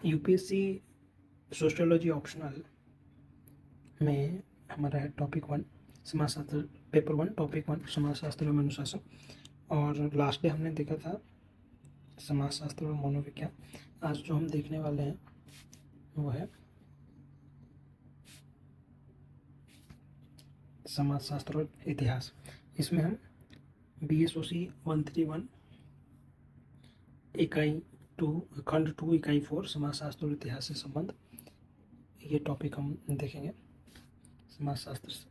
UPSC sociology optional में हमारा है टॉपिक 1 समाजशास्त्र, पेपर 1 टॉपिक 1 समाजशास्त्र एवं अनुशासन। और लास्ट डे हमने देखा था समाजशास्त्र और मनोविज्ञान। आज जो हम देखने वाले हैं वो है समाजशास्त्र और इतिहास। इसमें हम BSOC 131 इकाई 2 खंड 2 इकाई 4 समाजशास्त्र और इतिहास से संबंध, ये टॉपिक हम देखेंगे। समाजशास्त्र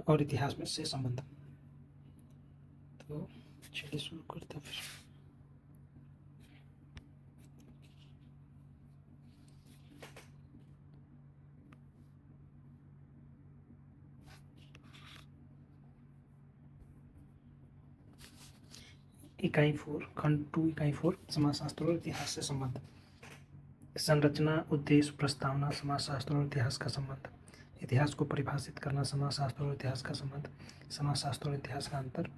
और इतिहास में से संबंध। तो चलिए शुरू करते हैं फिर। इकाई 4 खंड 2 इकाई 4 समाजशास्त्र और इतिहास से संबंध। संरचना, उद्देश्य, प्रस्तावना, समाजशास्त्र और इतिहास का संबंध। इतिहास को परिभाषित करना, समाजशास्त्र और इतिहास का संबंध। समाजशास्त्र और इतिहास का अंतर।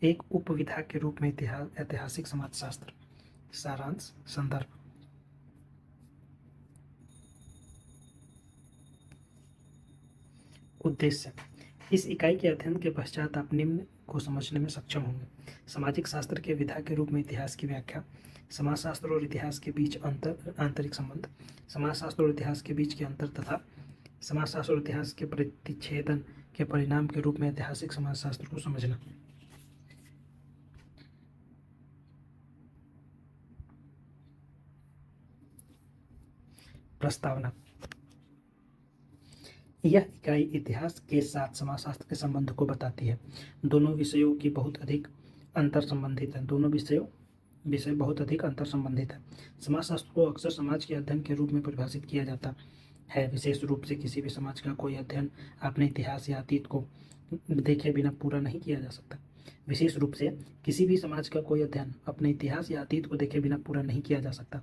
एक उपविधा के रूप में ऐतिहासिक समाजशास्त्र। सारांश, संदर्भ। उद्देश्य। इस इकाई के अध्ययन के पश्चात आप निम्न को समझने में सक्षम होंगे। सामाजिक शास्त्र के विधा के रूप में इतिहास की व्याख्या। समाजशास्त्र और इतिहास के बीच आंतरिक संबंध। समाजशास्त्र और इतिहास के बीच के अंतर तथा समाजशास्त्र और इतिहास के प्रतिच्छेदन के परिणाम के रूप में ऐतिहासिक समाजशास्त्र को समझना। प्रस्तावना। यह इकाई इतिहास के साथ समाजशास्त्र के संबंध को बताती है। दोनों विषयों की बहुत अधिक अंतर संबंधित है। विषय बहुत अधिक अंतर संबंधित है। समाजशास्त्र को अक्सर समाज के अध्ययन के रूप में परिभाषित किया जाता है। विशेष रूप से किसी भी समाज का कोई अध्ययन अपने इतिहास या अतीत को देखे बिना पूरा नहीं किया जा सकता। विशेष रूप से किसी भी समाज का कोई अध्ययन अपने इतिहास या अतीत को देखे बिना पूरा नहीं किया जा सकता।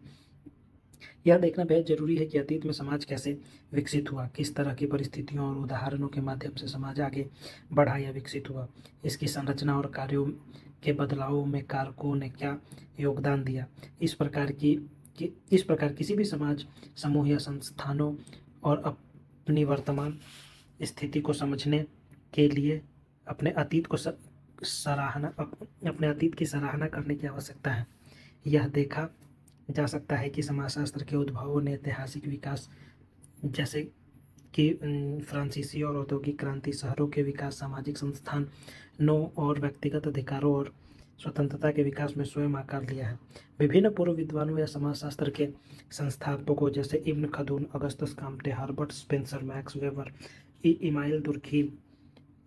यह देखना बेहद जरूरी है कि अतीत में समाज कैसे विकसित हुआ, किस तरह की परिस्थितियों और उदाहरणों के माध्यम से समाज आगे बढ़ा या विकसित हुआ, इसकी संरचना और कार्यों के बदलावों में कारकों ने क्या योगदान दिया। इस प्रकार किसी भी समाज, समूह या संस्थानों और अपनी वर्तमान स्थिति को समझने के लिए अपने अतीत की सराहना करने की आवश्यकता है। यह देखा जा सकता है कि समाजशास्त्र के उद्भवों ने ऐतिहासिक विकास, जैसे कि फ्रांसीसी और औद्योगिक क्रांति, शहरों के विकास, सामाजिक संस्थानों और व्यक्तिगत अधिकारों और स्वतंत्रता के विकास में स्वयं आकार लिया है। विभिन्न पूर्व विद्वानों या समाजशास्त्र के संस्थापकों जैसे Ibn Khaldun, Augustus Comte, Herbert Spencer, Max Weber, Emile Durkheim,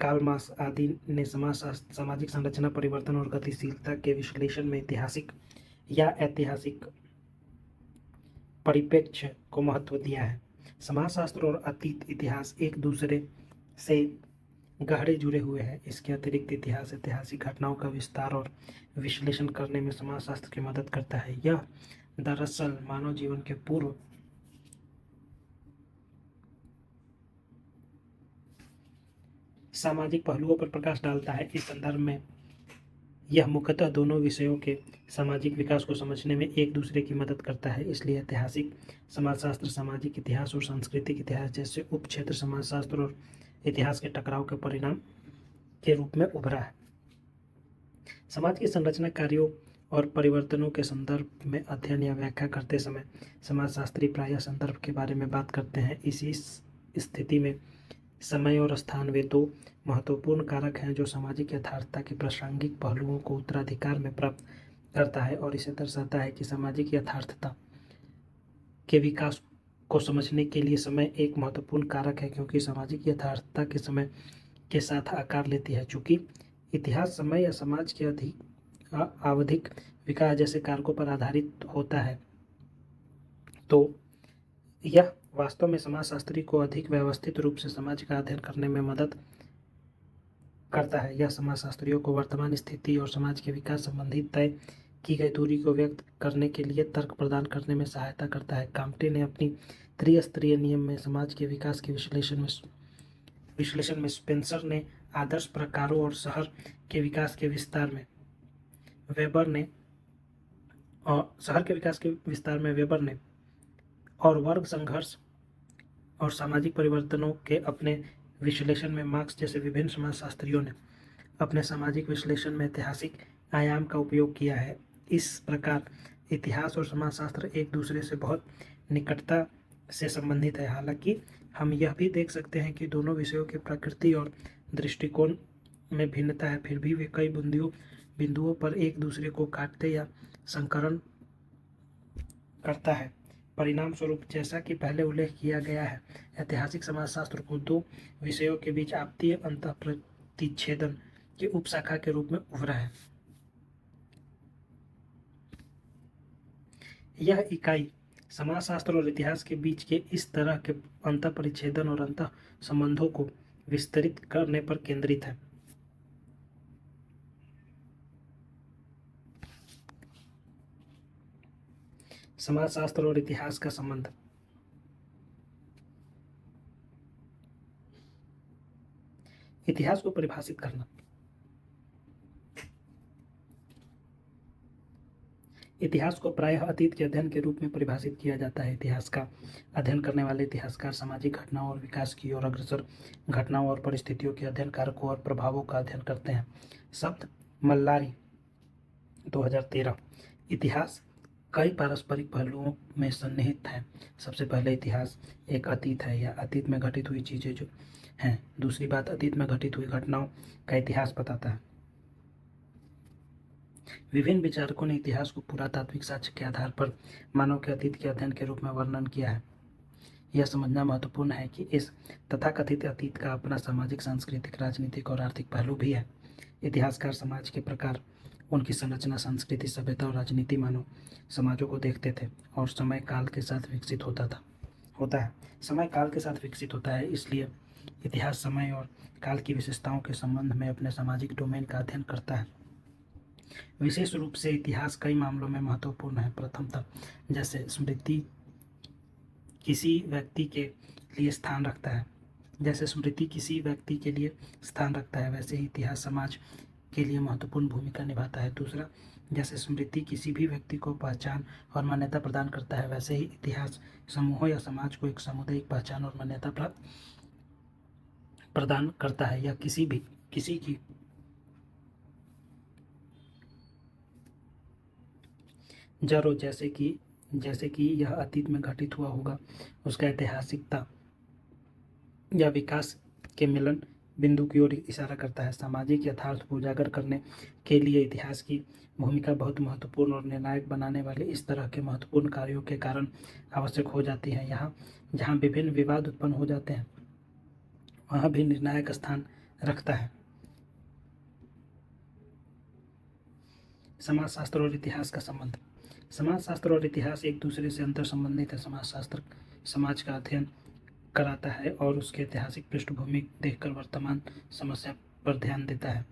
Karl Marx आदि ने सामाजिक संरचना, परिवर्तन और गतिशीलता के विश्लेषण में ऐतिहासिक परिप्रेक्ष्य को महत्व दिया है। समाजशास्त्र और अतीत इतिहास एक दूसरे से गहरे जुड़े हुए हैं। इसके अतिरिक्त इतिहास ऐतिहासिक घटनाओं का विस्तार और विश्लेषण करने में समाजशास्त्र की मदद करता है। यह दरअसल मानव जीवन के पूर्व सामाजिक पहलुओं पर प्रकाश डालता है। इस संदर्भ में यह मुख्यतः दोनों विषयों के सामाजिक विकास को समझने में एक दूसरे की मदद करता है। इसलिए ऐतिहासिक समाजशास्त्र सामाजिक इतिहास और सांस्कृतिक इतिहास जैसे उपक्षेत्र समाजशास्त्र और इतिहास के टकराव के परिणाम के रूप में उभरा है। समाज की संरचना, कार्यों और परिवर्तनों के संदर्भ में अध्ययन या व्याख्या करते समय समाजशास्त्री प्रायः संदर्भ के बारे में बात करते हैं। इसी स्थिति में समय और स्थान वे दो महत्वपूर्ण कारक हैं जो सामाजिक यथार्थता के प्रासंगिक पहलुओं को उत्तराधिकार में प्राप्त करता है और इसे दर्शाता है कि सामाजिक यथार्थता के विकास को समझने के लिए समय एक महत्वपूर्ण कारक है, क्योंकि सामाजिक यथार्थता के समय के साथ आकार लेती है। चूंकि इतिहास समय या समाज के आवधिक विकास जैसे कारकों पर आधारित होता है, तो यह वास्तव में समाजशास्त्री को अधिक व्यवस्थित रूप से समाज का अध्ययन करने में मदद करता है। यह समाजशास्त्रियों को वर्तमान स्थिति और समाज के विकास संबंधी तय की गई दूरी को व्यक्त करने के लिए तर्क प्रदान करने में सहायता करता है। काम्टे ने अपनी त्रिस्तरीय नियम में समाज के विकास के विश्लेषण में स्पेंसर ने आदर्श प्रकारों और शहर के विकास के विस्तार में, वेबर ने और शहर के विकास के विस्तार में वेबर ने और वर्ग संघर्ष और सामाजिक परिवर्तनों के अपने विश्लेषण में मार्क्स जैसे विभिन्न समाजशास्त्रियों ने अपने सामाजिक विश्लेषण में ऐतिहासिक आयाम का उपयोग किया है। इस प्रकार इतिहास और समाजशास्त्र एक दूसरे से बहुत निकटता से संबंधित है। हालांकि हम यह भी देख सकते हैं कि दोनों विषयों की प्रकृति और दृष्टिकोण में भिन्नता है, फिर भी वे कई बिंदुओं पर एक दूसरे को काटते या संकरण करता है। परिणाम स्वरूप, जैसा कि पहले उल्लेख किया गया है, ऐतिहासिक समाजशास्त्र को दो विषयों के बीच आपसीय अंतःप्रतिच्छेदन की उपशाखा के रूप में उभरा है। यह इकाई समाजशास्त्र और इतिहास के बीच के इस तरह के अंतःपरिच्छेदन और अंतः संबंधों को विस्तृत करने पर केंद्रित है। समाजशास्त्र और इतिहास का संबंध। इतिहास को परिभाषित करना। इतिहास को प्रायः अतीत के अध्ययन के रूप में परिभाषित किया जाता है। इतिहास का अध्ययन करने वाले इतिहासकार सामाजिक घटनाओं और विकास की ओर अग्रसर घटनाओं और परिस्थितियों के अध्ययन, कारकों और प्रभावों का अध्ययन करते हैं। शब्द मल्लारी 2013। इतिहास कई पारस्परिक पहलुओं में सन्निहित है। सबसे पहले, इतिहास एक अतीत है या अतीत में घटित हुई चीजें जो हैं। दूसरी बात, अतीत में घटित हुई घटनाओं का इतिहास बताता है। विभिन्न विचारकों ने इतिहास को पुरातात्विक साक्ष्य के आधार पर मानव के अतीत के अध्ययन के रूप में वर्णन किया है। यह समझना महत्वपूर्ण है कि इस तथाकथित अतीत का अपना सामाजिक, सांस्कृतिक, राजनीतिक और आर्थिक पहलू भी है। इतिहासकार समाज के प्रकार, उनकी संरचना, संस्कृति, सभ्यता और राजनीति मानव समाजों को देखते थे और समय काल के साथ विकसित होता है। समय काल के साथ विकसित होता है, इसलिए इतिहास समय और काल की विशेषताओं के संबंध में अपने सामाजिक डोमेन का अध्ययन करता है। विशेष रूप से इतिहास कई मामलों में महत्वपूर्ण है। प्रथमतः, जैसे स्मृति किसी व्यक्ति के लिए स्थान रखता है वैसे ही इतिहास समाज के लिए महत्वपूर्ण भूमिका निभाता है। दूसरा, जैसे स्मृति किसी भी व्यक्ति को पहचान और मान्यता प्रदान करता है, वैसे ही इतिहास समूहों या समाज को एक सामुदायिक पहचान और मान्यता प्रदान करता है। या किसी की जड़, जैसे कि यह अतीत में घटित हुआ होगा, उसका ऐतिहासिकता या विकास के मिलन बिंदु की ओर इशारा करता है। सामाजिक यथार्थ को उजागर करने के लिए इतिहास की भूमिका बहुत महत्वपूर्ण और निर्णायक बनाने वाले इस तरह के महत्वपूर्ण कार्यों के कारण आवश्यक हो जाती है। जहाँ विभिन्न विवाद उत्पन्न हो जाते हैं, वहाँ भी निर्णायक स्थान रखता है। समाजशास्त्र और इतिहास का संबंध। समाजशास्त्र और इतिहास एक दूसरे से अंतर संबंधित है। समाजशास्त्र समाज का अध्ययन कराता है और उसके ऐतिहासिक पृष्ठभूमि देखकर वर्तमान समस्या पर ध्यान देता है।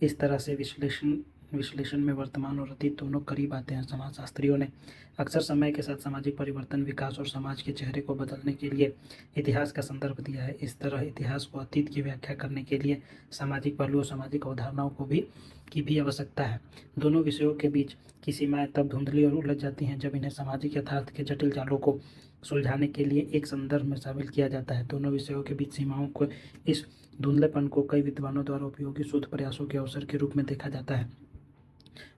इस तरह से विश्लेषण में वर्तमान और अतीत दोनों करीब आते हैं। समाजशास्त्रियों ने अक्सर समय के साथ सामाजिक परिवर्तन, विकास और समाज के चेहरे को बदलने के लिए इतिहास का संदर्भ दिया है। इस तरह इतिहास को अतीत की व्याख्या करने के लिए सामाजिक पहलुओं, सामाजिक अवधारणाओं की भी आवश्यकता है। दोनों विषयों के बीच की सीमाएं तब धुंधली और उलझ जाती हैं जब इन्हें सामाजिक यथार्थ के जटिल जालों को सुलझाने के लिए एक संदर्भ में शामिल किया जाता है। दोनों विषयों के बीच सीमाओं को, इस धुंधलेपन को कई विद्वानों द्वारा उपयोगी शोध प्रयासों के अवसर के रूप में देखा जाता है।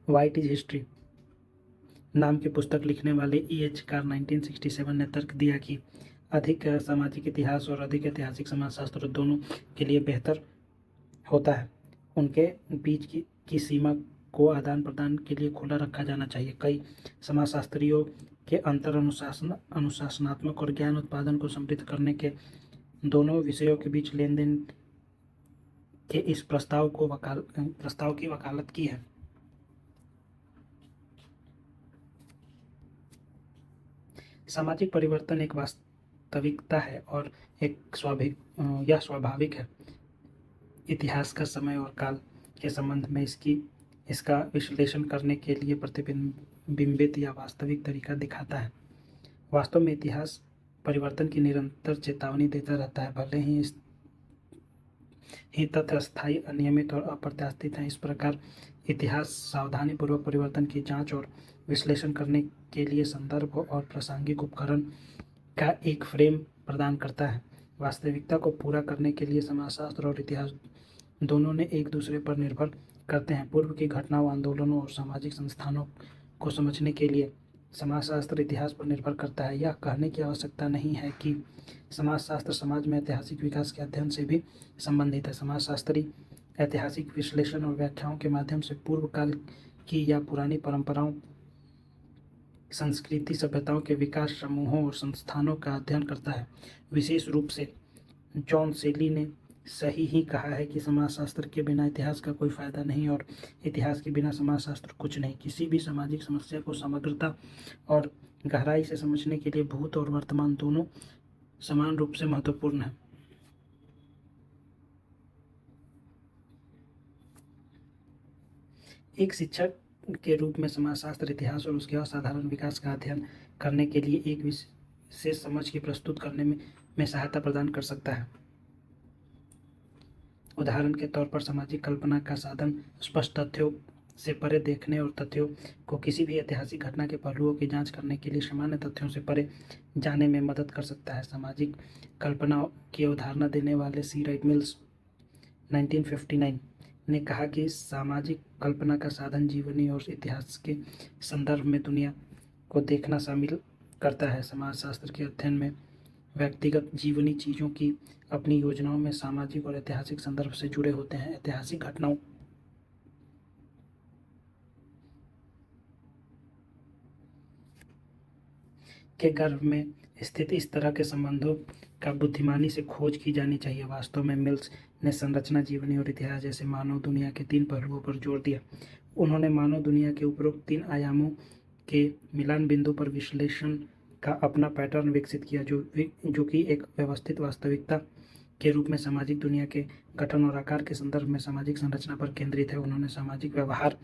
व्हाट इज हिस्ट्री नाम की पुस्तक लिखने वाले E.H. कार 1967 ने तर्क दिया कि अधिक सामाजिक इतिहास और अधिक ऐतिहासिक समाजशास्त्र दोनों के लिए बेहतर होता है। उनके बीच की सीमा को आदान प्रदान के लिए खुला रखा जाना चाहिए। कई समाजशास्त्रियों के अंतर अनुशासनात्मक और ज्ञान उत्पादन को समृद्ध करने के दोनों विषयों के बीच लेन देन के इस प्रस्ताव की वकालत की है। सामाजिक परिवर्तन एक वास्तविकता है और यह स्वाभाविक है। इतिहास का समय और काल के संबंध में इसका विश्लेषण करने के लिए प्रतिबिंबित या वास्तविक तरीका दिखाता है। वास्तव में इतिहास परिवर्तन की निरंतर चेतावनी देता रहता है, भले ही ही तथ्य स्थायी, अनियमित और अप्रत्याशित हैं। इस प्रकार इतिहास सावधानीपूर्वक परिवर्तन की जांच और विश्लेषण करने के लिए संदर्भ और प्रासंगिक उपकरण का एक फ्रेम प्रदान करता है। वास्तविकता को पूरा करने के लिए समाजशास्त्र और इतिहास दोनों ने एक दूसरे पर निर्भर करते हैं। पूर्व की घटनाओं, आंदोलनों और सामाजिक संस्थानों को समझने के लिए समाजशास्त्र इतिहास पर निर्भर करता है। यह कहने की आवश्यकता नहीं है कि समाजशास्त्र समाज में ऐतिहासिक विकास के अध्ययन से भी संबंधित है। समाजशास्त्री ऐतिहासिक विश्लेषण और व्याख्याओं के माध्यम से पूर्व काल की या पुरानी परंपराओं, संस्कृति, सभ्यताओं के विकास, समूहों और संस्थानों का अध्ययन करता है। विशेष रूप से जॉन सेली ने सही ही कहा है कि समाजशास्त्र के बिना इतिहास का कोई फायदा नहीं और इतिहास के बिना समाजशास्त्र कुछ नहीं। किसी भी सामाजिक समस्या को समग्रता और गहराई से समझने के लिए भूत और वर्तमान दोनों समान रूप से महत्वपूर्ण है। एक शिक्षक के रूप में समाजशास्त्र इतिहास और उसके असाधारण विकास का अध्ययन करने के लिए एक विशेष समझ की प्रस्तुत करने में सहायता प्रदान कर सकता है। उदाहरण के तौर पर सामाजिक कल्पना का साधन स्पष्ट तथ्यों से परे देखने और तथ्यों को किसी भी ऐतिहासिक घटना के पहलुओं की जांच करने के लिए सामान्य तथ्यों से परे जाने में मदद कर सकता है। सामाजिक कल्पना की अवधारणा देने वाले सी राइट मिल्स 1959 ने कहा कि सामाजिक कल्पना का साधन जीवनी और इतिहास के संदर्भ में दुनिया को देखना शामिल करता है। समाजशास्त्र के अध्ययन में व्यक्तिगत जीवनी चीज़ों की अपनी योजनाओं में सामाजिक और ऐतिहासिक संदर्भ से जुड़े होते हैं। ऐतिहासिक घटनाओं के गर्भ में स्थित इस तरह के संबंधों का बुद्धिमानी से खोज की जानी चाहिए। वास्तव में मिल्स ने संरचना, जीवनी और इतिहास जैसे मानव दुनिया के 3 पहलुओं पर जोर दिया। उन्होंने मानव दुनिया के उपरोक्त 3 आयामों के मिलान बिंदु पर विश्लेषण का अपना पैटर्न विकसित किया, जो कि एक व्यवस्थित वास्तविकता के रूप में सामाजिक दुनिया के गठन और आकार के संदर्भ में सामाजिक संरचना पर केंद्रित है। उन्होंने सामाजिक व्यवहार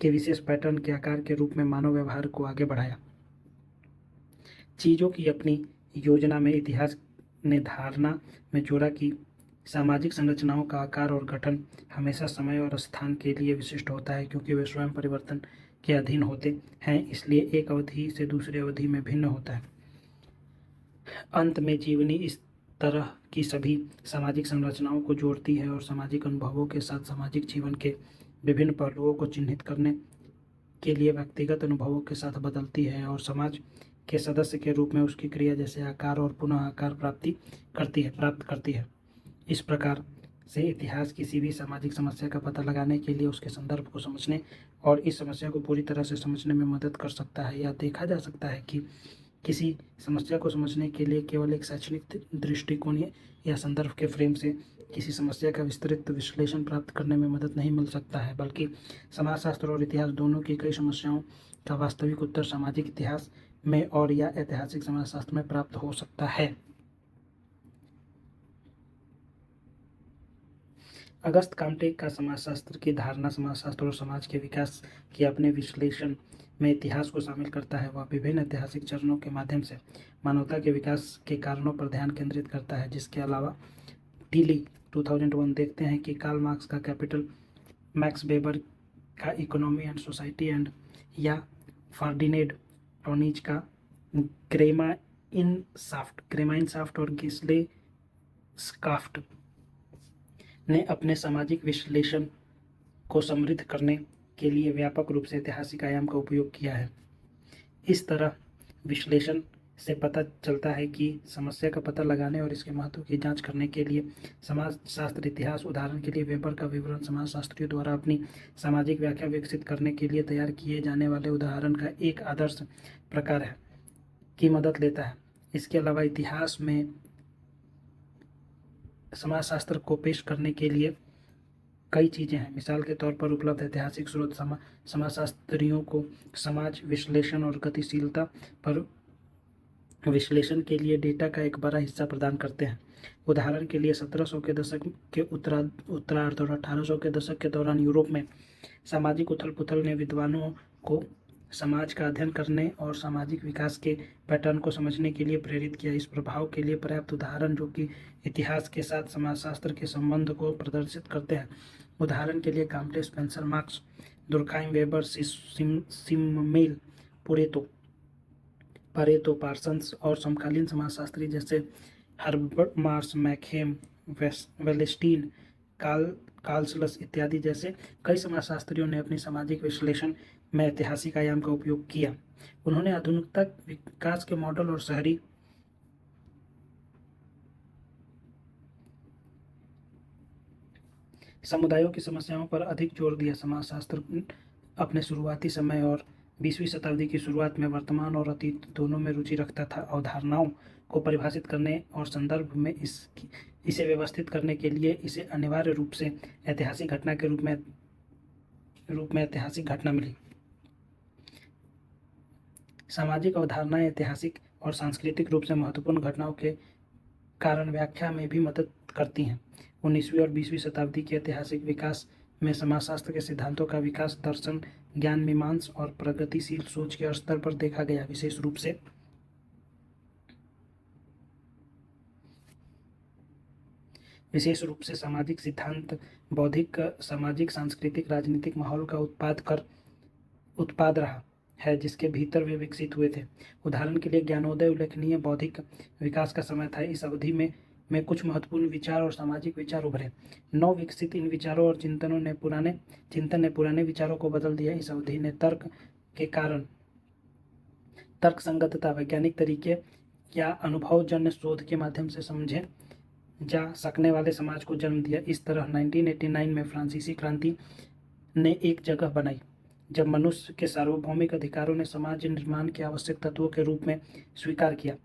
के विशेष पैटर्न के आकार के रूप में मानव व्यवहार को आगे बढ़ाया। चीज़ों की अपनी योजना में इतिहास ने धारणा में जोड़ा कि सामाजिक संरचनाओं का आकार और गठन हमेशा समय और स्थान के लिए विशिष्ट होता है, क्योंकि वे स्वयं परिवर्तन के अधीन होते हैं, इसलिए एक अवधि से दूसरी अवधि में भिन्न होता है। अंत में जीवनी इस तरह की सभी सामाजिक संरचनाओं को जोड़ती है और सामाजिक अनुभवों के साथ सामाजिक जीवन के विभिन्न पहलुओं को चिन्हित करने के लिए व्यक्तिगत अनुभवों के साथ बदलती है और समाज के सदस्य के रूप में उसकी क्रिया जैसे आकार और पुनः आकार प्राप्त करती है। इस प्रकार से इतिहास किसी भी सामाजिक समस्या का पता लगाने के लिए उसके संदर्भ को समझने और इस समस्या को पूरी तरह से समझने में मदद कर सकता है। यह देखा जा सकता है कि किसी समस्या को समझने के लिए केवल एक शैक्षणिक दृष्टिकोण या संदर्भ के फ्रेम से किसी समस्या का विस्तृत विश्लेषण प्राप्त करने में मदद नहीं मिल सकता है, बल्कि समाजशास्त्र और इतिहास दोनों की कई समस्याओं का वास्तविक उत्तर सामाजिक इतिहास में और या ऐतिहासिक समाजशास्त्र में प्राप्त हो सकता है। अगस्त काम्टे का समाजशास्त्र की धारणा समाजशास्त्र और समाज के विकास के अपने विश्लेषण में इतिहास को शामिल करता है। वह विभिन्न ऐतिहासिक चरणों के माध्यम से मानवता के विकास के कारणों पर ध्यान केंद्रित करता है। जिसके अलावा टीली 2001 देखते हैं कि कार्ल मार्क्स का कैपिटल, मैक्स वेबर का इकोनॉमी एंड सोसाइटी एंड या फर्डिनेंड टॉनिज का क्रेमाइनशाफ्ट और गिस्लेस्काफ्ट ने अपने सामाजिक विश्लेषण को समृद्ध करने के लिए व्यापक रूप से ऐतिहासिक आयाम का उपयोग किया है। इस तरह विश्लेषण से पता चलता है कि समस्या का पता लगाने और इसके महत्व की जांच करने के लिए समाजशास्त्र इतिहास, उदाहरण के लिए वेबर का विवरण, समाजशास्त्रियों द्वारा अपनी सामाजिक व्याख्या विकसित करने के लिए तैयार किए जाने वाले उदाहरण का एक आदर्श प्रकार है की मदद लेता है। इसके अलावा इतिहास में समाजशास्त्र को पेश करने के लिए कई चीज़ें हैं। मिसाल के तौर पर उपलब्ध ऐतिहासिक स्रोत समाजशास्त्रियों को समाज विश्लेषण और गतिशीलता पर विश्लेषण के लिए डेटा का एक बड़ा हिस्सा प्रदान करते हैं। उदाहरण के लिए 1700 के दशक के उत्तरार्ध और 1800 के दशक के दौरान यूरोप में सामाजिक उथल पुथल ने विद्वानों को समाज का अध्ययन करने और सामाजिक विकास के पैटर्न को समझने के लिए प्रेरित किया। इस प्रभाव के लिए पर्याप्त उदाहरण जो कि इतिहास के साथ समाजशास्त्र के संबंध को प्रदर्शित करते हैं। उदाहरण के लिए Comte, Spencer, Marx, Durkheim, Weber, Simmel, Pareto, Parsons और समकालीन समाजशास्त्री जैसे हर्बर्ट मार्श, मैकहेम, वेलेस्टीन, कार्लस इत्यादि जैसे कई समाजशास्त्रियों ने अपनी सामाजिक विश्लेषण में ऐतिहासिक आयाम का उपयोग किया। उन्होंने आधुनिकता विकास के मॉडल और शहरी समुदायों की समस्याओं पर अधिक जोर दिया। समाजशास्त्र अपने शुरुआती समय और 20वीं शताब्दी की शुरुआत में वर्तमान और अतीत दोनों में रुचि रखता था। अवधारणाओं को परिभाषित करने और संदर्भ में इसे व्यवस्थित करने के लिए इसे अनिवार्य रूप से ऐतिहासिक घटना के रूप में ऐतिहासिक घटना मिली। सामाजिक अवधारणाएं ऐतिहासिक और सांस्कृतिक रूप से महत्वपूर्ण घटनाओं के कारण व्याख्या में भी मदद करती हैं। 19वीं और 20वीं शताब्दी के ऐतिहासिक विकास में समाजशास्त्र के सिद्धांतों का विकास दर्शन, ज्ञान मीमांसा और प्रगतिशील सोच के स्तर पर देखा गया। विशेष रूप से सामाजिक सिद्धांत बौद्धिक, सामाजिक, सांस्कृतिक, राजनीतिक माहौल का उत्पाद रहा है जिसके भीतर वे विकसित हुए थे। उदाहरण के लिए ज्ञानोदय उल्लेखनीय बौद्धिक विकास का समय था। इस अवधि में कुछ महत्वपूर्ण विचार और सामाजिक विचार उभरे। नव विकसित इन विचारों और चिंतन ने पुराने विचारों को बदल दिया। इस अवधि ने तर्क के कारण तर्क संगतता, वैज्ञानिक तरीके या अनुभवजन्य शोध के माध्यम से समझे जा सकने वाले समाज को जन्म दिया। इस तरह 1989 में फ्रांसीसी क्रांति ने एक जगह बनाई जब मनुष्य के सार्वभौमिक अधिकारों ने समाज निर्माण के आवश्यक तत्वों के रूप में स्वीकार किया।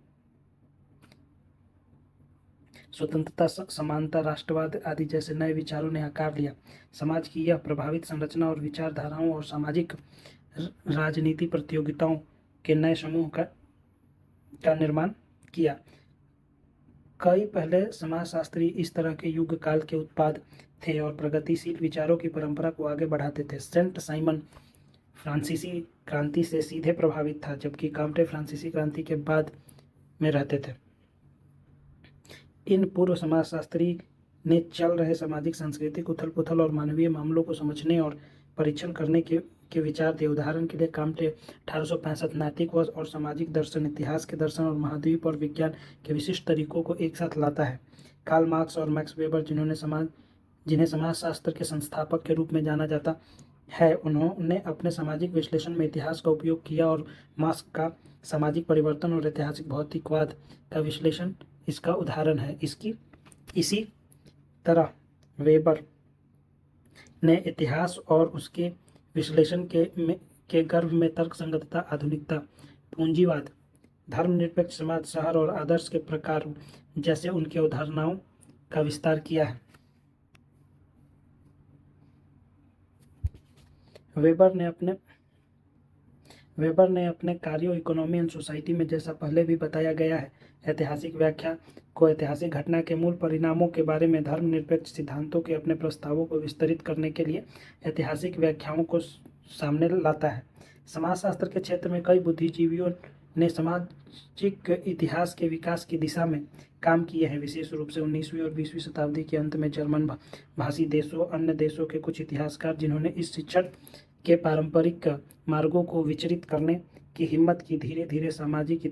स्वतंत्रता, समानता, राष्ट्रवाद आदि जैसे नए विचारों ने आकार लिया। समाज की यह प्रभावित संरचना और विचारधाराओं और सामाजिक राजनीति प्रतियोगिताओं के नए समूह का निर्माण किया। कई पहले समाजशास्त्री इस तरह के युग काल के उत्पाद थे और प्रगतिशील विचारों की परंपरा को आगे बढ़ाते थे। सेंट साइमन फ्रांसीसी क्रांति से सीधे प्रभावित था, जबकि काम्टे फ्रांसीसी क्रांति के बाद में रहते थे। इन पूर्व समाजशास्त्री ने चल रहे सामाजिक, सांस्कृतिक उथल पुथल और मानवीय मामलों को समझने और परीक्षण करने के विचार दिए। उदाहरण के लिए काम्टे 1865 नैतिकवाद और सामाजिक दर्शन, इतिहास के दर्शन और महाद्वीप और विज्ञान के विशिष्ट तरीकों को एक साथ लाता है। कार्ल मार्क्स और मैक्स वेबर जिन्हें समाजशास्त्र के संस्थापक के रूप में जाना जाता है, उन्होंने अपने सामाजिक विश्लेषण में इतिहास का उपयोग किया और मार्क्स का सामाजिक परिवर्तन और ऐतिहासिक भौतिकवाद का विश्लेषण इसका उदाहरण है। इसी तरह वेबर ने इतिहास और उसके विश्लेषण के गर्भ में तर्क संगतता, आधुनिकता, पूंजीवाद, धर्मनिरपेक्ष समाज, शहर और आदर्श के प्रकार जैसे उनकी अवधारणाओं का विस्तार किया है। वेबर ने अपने कार्यों इकोनॉमी एंड सोसाइटी में, जैसा पहले भी बताया गया है, ऐतिहासिक व्याख्या को ऐतिहासिक घटना के मूल परिणामों के बारे में धर्मनिरपेक्ष सिद्धांतों के अपने प्रस्तावों को विस्तृत करने के लिए ऐतिहासिक व्याख्याओं को सामने लाता है। समाजशास्त्र के क्षेत्र में कई बुद्धिजीवियों ने सामाजिक इतिहास के विकास की दिशा में काम किए हैं। विशेष रूप से 19वीं और 20वीं शताब्दी के अंत में जर्मन भाषी देशों, अन्य देशों के कुछ इतिहासकार जिन्होंने इस शिक्षण के पारंपरिक मार्गों को विचरित करने की हिम्मत की, धीरे धीरे सामाजिक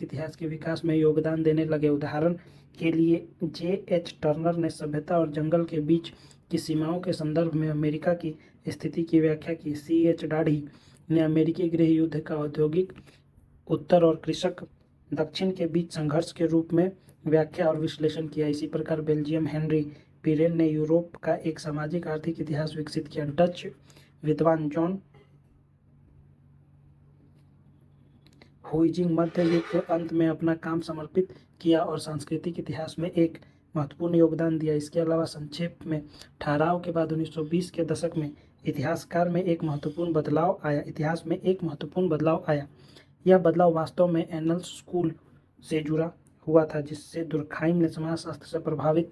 इतिहास के विकास में योगदान देने लगे। उदाहरण के लिए J.H. टर्नर ने सभ्यता और जंगल के बीच की सीमाओं के संदर्भ में अमेरिका की स्थिति की व्याख्या की। C.H. डाढ़ी ने अमेरिकी गृह युद्ध का औद्योगिक उत्तर और कृषक दक्षिण के बीच संघर्ष के रूप में व्याख्या और विश्लेषण किया। इसी प्रकार बेल्जियम हेनरी पिरेन ने यूरोप का एक सामाजिक आर्थिक इतिहास विकसित किया। डच विद्वान जॉन हुइजिंग मध्य युग के अंत में अपना काम समर्पित किया और सांस्कृतिक इतिहास में एक महत्वपूर्ण योगदान दिया। इसके अलावा संक्षेप में ठहराव के बाद 1920 के दशक में इतिहास में एक महत्वपूर्ण बदलाव आया। यह बदलाव वास्तव में एनल्स स्कूल से जुड़ा हुआ था, जिससे दुर्खाइम ने समाजशास्त्र से प्रभावित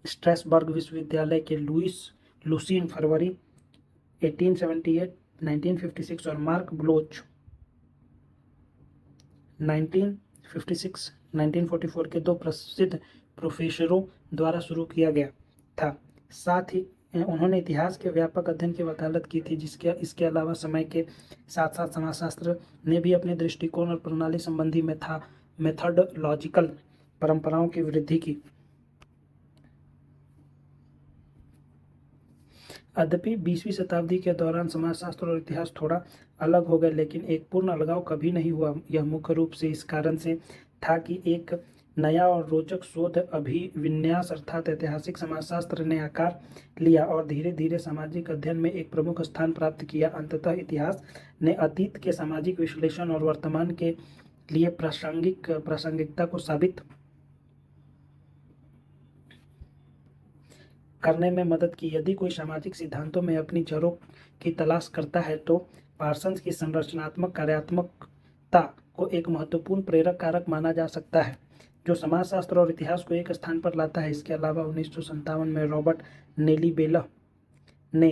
स्ट्रैसबर्ग विश्वविद्यालय के लुसीन फरवरी 1878 1956 और मार्क ब्लोच 1956 1944 के दो प्रसिद्ध प्रोफेसरों द्वारा शुरू किया गया था। साथ ही उन्होंने इतिहास के व्यापक अध्ययन की वकालत की थी, इसके अलावा समय के साथ साथ समाजशास्त्र ने भी अपने दृष्टिकोण और प्रणाली संबंधी मेथडोलॉजिकल परंपराओं की वृद्धि की। यद्यपि 20वीं शताब्दी के दौरान समाजशास्त्र और इतिहास थोड़ा अलग हो गए, लेकिन एक पूर्ण अलगाव कभी नहीं हुआ। यह मुख्य रूप से इस कारण से था कि एक नया और रोचक शोध अभिविन्यास अर्थात ऐतिहासिक समाजशास्त्र ने आकार लिया और धीरे धीरे सामाजिक अध्ययन में एक प्रमुख स्थान प्राप्त किया। अंततः इतिहास ने अतीत के सामाजिक विश्लेषण और वर्तमान के लिए प्रासंगिकता को साबित करने में मदद की। यदि कोई सामाजिक सिद्धांतों में अपनी जड़ों की तलाश करता है तो पार्सन्स की संरचनात्मक कार्यात्मकता को एक महत्वपूर्ण प्रेरक कारक माना जा सकता है, जो समाजशास्त्र और इतिहास को एक स्थान पर लाता है। इसके अलावा 1957 में रॉबर्ट नेली बेला ने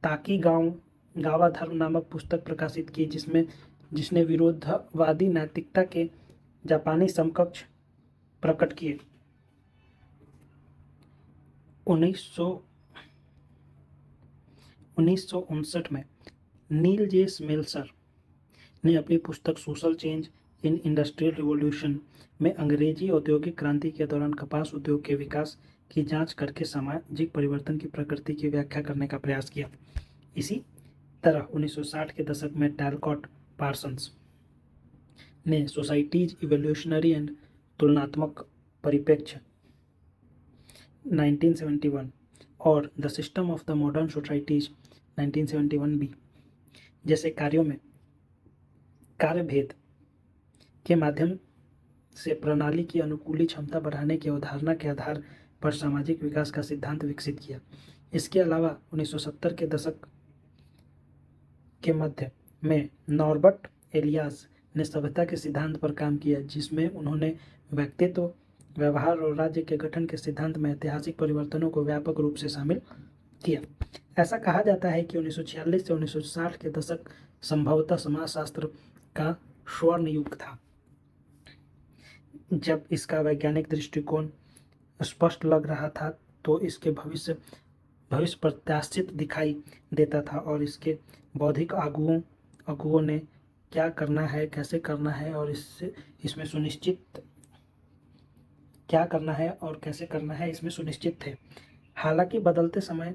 ताकी गावा धर्म नामक पुस्तक प्रकाशित की, जिसने विरोधवादी नैतिकता के जापानी समकक्ष प्रकट किए। 1959 में नील जे स्मेल्सर ने अपनी पुस्तक social change in industrial revolution में अंग्रेजी औद्योगिक क्रांति के दौरान कपास उद्योग के विकास की जांच करके सामाजिक परिवर्तन की प्रकृति की व्याख्या करने का प्रयास किया। इसी तरह 1960 के दशक में टैलकॉट पार्सन्स ने सोसाइटीज इवोल्यूशनरी एंड तुलनात्मक परिप्रेक्ष्य 1971 और the system of the modern societies 1971 B जैसे कार्यों में कार्यभेद के माध्यम से प्रणाली की अनुकूली क्षमता बढ़ाने की अवधारणा के आधार पर सामाजिक विकास का सिद्धांत विकसित किया। इसके अलावा 1970 के दशक के मध्य में नॉर्बर्ट एलियास ने सभ्यता के सिद्धांत पर काम किया, जिसमें उन्होंने व्यक्तित्व, व्यवहार और राज्य के गठन के सिद्धांत में ऐतिहासिक परिवर्तनों को व्यापक रूप से शामिल किया। ऐसा कहा जाता है कि 1946 से 1960 के दशक संभवतः समाजशास्त्र का स्वर्ण युग था, जब इसका वैज्ञानिक दृष्टिकोण स्पष्ट लग रहा था तो इसके भविष्य प्रत्याशित दिखाई देता था और इसके बौद्धिक अगुओं ने क्या करना है, कैसे करना है और इसमें सुनिश्चित थे। हालांकि बदलते समय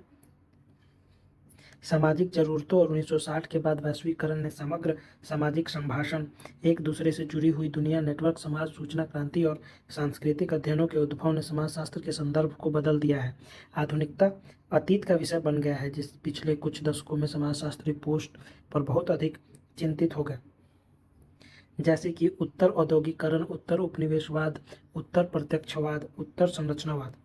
सामाजिक जरूरतों और 1960 के बाद वैश्वीकरण ने समग्र सामाजिक संभाषण, एक दूसरे से जुड़ी हुई दुनिया, नेटवर्क, समाज सूचना क्रांति और सांस्कृतिक अध्ययनों के उद्भव ने समाजशास्त्र के संदर्भ को बदल दिया है। आधुनिकता अतीत का विषय बन गया है, जिस पिछले कुछ दशकों में समाजशास्त्री पोस्ट पर बहुत अधिक चिंतित हो गए, जैसे कि उत्तर औद्योगिकरण, उत्तर उपनिवेशवाद, उत्तर प्रत्यक्षवाद, उत्तर संरचनावाद।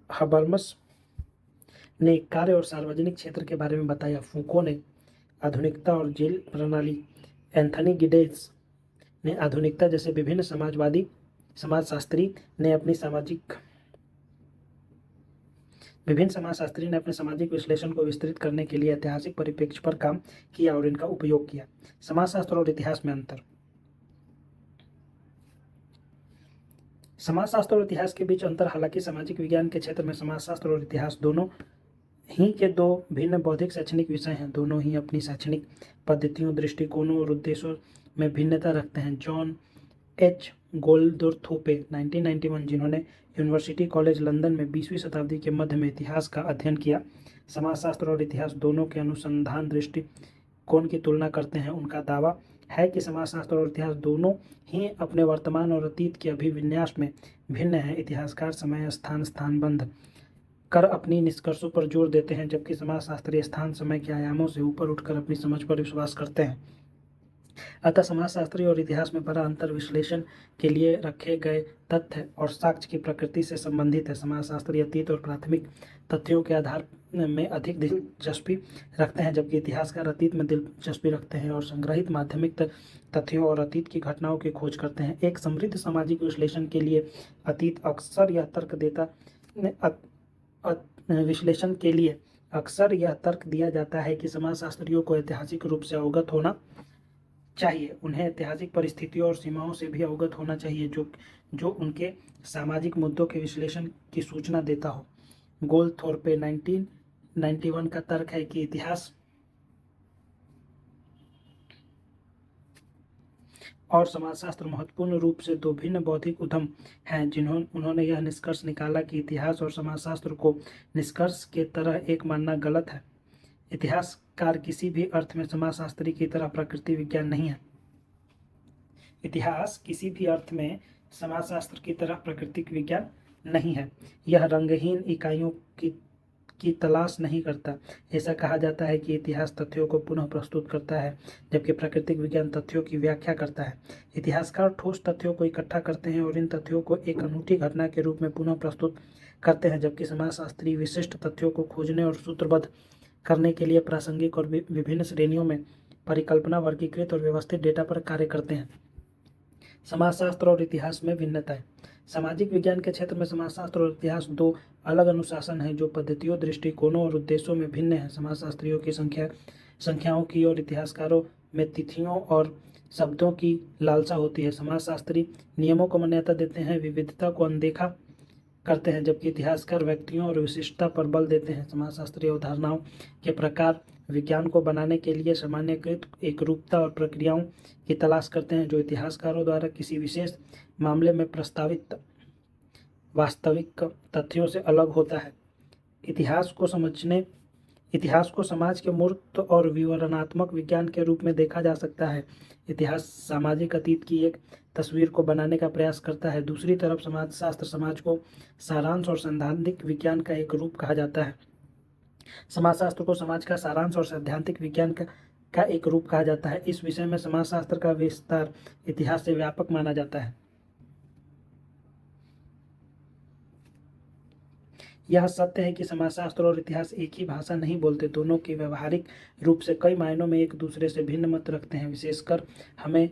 हबर्मस ने कार्य और सार्वजनिक क्षेत्र के बारे में बताया। फूको ने आधुनिकता और जेल प्रणाली, एंथनी गिडेंस ने आधुनिकता जैसे विभिन्न समाजशास्त्री ने अपने सामाजिक विश्लेषण को विस्तृत करने के लिए ऐतिहासिक परिप्रेक्ष्य पर काम किया और इनका उपयोग किया। समाजशास्त्र और इतिहास में अंतर। समाजशास्त्र और इतिहास के बीच अंतर। हालांकि सामाजिक विज्ञान के क्षेत्र में समाजशास्त्र और इतिहास दोनों ही के दो भिन्न बौद्धिक शैक्षणिक विषय हैं। दोनों ही अपनी शैक्षणिक पद्धतियों, दृष्टिकोणों और उद्देश्यों में भिन्नता रखते हैं। जॉन एच गोल्डथोर्पे 1991, जिन्होंने यूनिवर्सिटी कॉलेज लंदन में 20वीं शताब्दी के मध्य में इतिहास का अध्ययन किया, समाजशास्त्र और इतिहास दोनों के अनुसंधान दृष्टिकोण की तुलना करते हैं। उनका दावा है कि समाजशास्त्र और इतिहास दोनों ही अपने वर्तमान और अतीत के अभिविन्यास में भिन्न हैं। इतिहासकार समय, स्थानबद्ध कर अपनी निष्कर्षों पर जोर देते हैं, जबकि समाजशास्त्री स्थान समय के आयामों से ऊपर उठकर अपनी समझ पर विश्वास करते हैं। अतः समाजशास्त्री और इतिहास में बड़ा अंतर विश्लेषण के लिए रखे गए तथ्य और साक्ष्य की प्रकृति से संबंधित है। समाजशास्त्री अतीत और प्राथमिक तथ्यों के आधार में अधिक दिलचस्पी रखते हैं, जबकि इतिहासकार अतीत में दिलचस्पी रखते हैं और संग्रहित माध्यमिक तथ्यों और अतीत की घटनाओं की खोज करते हैं। एक समृद्ध सामाजिक विश्लेषण के लिए अतीत अक्सर यह तर्क देता विश्लेषण के लिए अक्सर यह तर्क दिया जाता है कि समाजशास्त्रियों को ऐतिहासिक रूप से अवगत होना चाहिए। उन्हें ऐतिहासिक परिस्थितियों और सीमाओं से भी अवगत होना चाहिए जो उनके सामाजिक मुद्दों के विश्लेषण की सूचना देता हो। गोल्डथोर्पे 1991 का तर्क है कि इतिहास और समाजशास्त्र महत्वपूर्ण रूप से दो भिन्न बौद्धिक उद्यम हैं। उन्होंने यह निष्कर्ष निकाला कि इतिहास और समाजशास्त्र को निष्कर्ष के तरह एक मानना गलत है। इतिहासकार किसी भी अर्थ में समाजशास्त्री की तरह प्रकृति विज्ञान नहीं है। इतिहास किसी भी अर्थ में समाजशास्त्र की तरह प्राकृतिक विज्ञान नहीं है। यह रंगहीन इकाइयों की तलाश नहीं करता। ऐसा कहा जाता है कि इतिहास तथ्यों को पुनः प्रस्तुत करता है, जबकि प्राकृतिक विज्ञान तथ्यों की व्याख्या करता है। इतिहासकार ठोस तथ्यों को इकट्ठा करते हैं और इन तथ्यों को एक अनूठी घटना के रूप में पुनः प्रस्तुत करते हैं, जबकि समाजशास्त्री विशिष्ट तथ्यों को खोजने और सूत्रबद्ध करने के लिए प्रासंगिक और विभिन्न श्रेणियों में परिकल्पना, वर्गीकृत और व्यवस्थित डेटा पर कार्य करते हैं। समाजशास्त्र और इतिहास में भिन्नताएं। सामाजिक विज्ञान के क्षेत्र में समाजशास्त्र और इतिहास दो अलग अनुशासन हैं जो पद्धतियों, दृष्टिकोणों और उद्देश्यों में भिन्न हैं। समाजशास्त्रियों की संख्याओं की और इतिहासकारों में तिथियों और शब्दों की लालसा होती है। समाजशास्त्री नियमों को मान्यता देते हैं, विविधता को अनदेखा करते हैं, जबकि इतिहासकार व्यक्तियों और विशिष्टता पर बल देते हैं। समाजशास्त्रीय अवधारणाओं के प्रकार विज्ञान को बनाने के लिए सामान्यकृत एकरूपता और प्रक्रियाओं की तलाश करते हैं जो इतिहासकारों द्वारा किसी विशेष मामले में प्रस्तावित वास्तविक तथ्यों से अलग होता है। इतिहास को समाज के मूर्त और विवरणात्मक विज्ञान के रूप में देखा जा सकता है। इतिहास सामाजिक अतीत की एक तस्वीर को बनाने का प्रयास करता है। दूसरी तरफ समाजशास्त्र समाज को सारांश और सैद्धांतिक विज्ञान का एक रूप कहा जाता है। समाजशास्त्र को समाज का सारांश और सैद्धांतिक विज्ञान का एक रूप कहा जाता है। इस विषय में समाजशास्त्र का विस्तार इतिहास से व्यापक माना जाता है। यह सत्य है कि समाजशास्त्र और इतिहास एक ही भाषा नहीं बोलते। दोनों के व्यवहारिक रूप से कई मायनों में एक दूसरे से भिन्न मत रखते हैं। विशेषकर हमें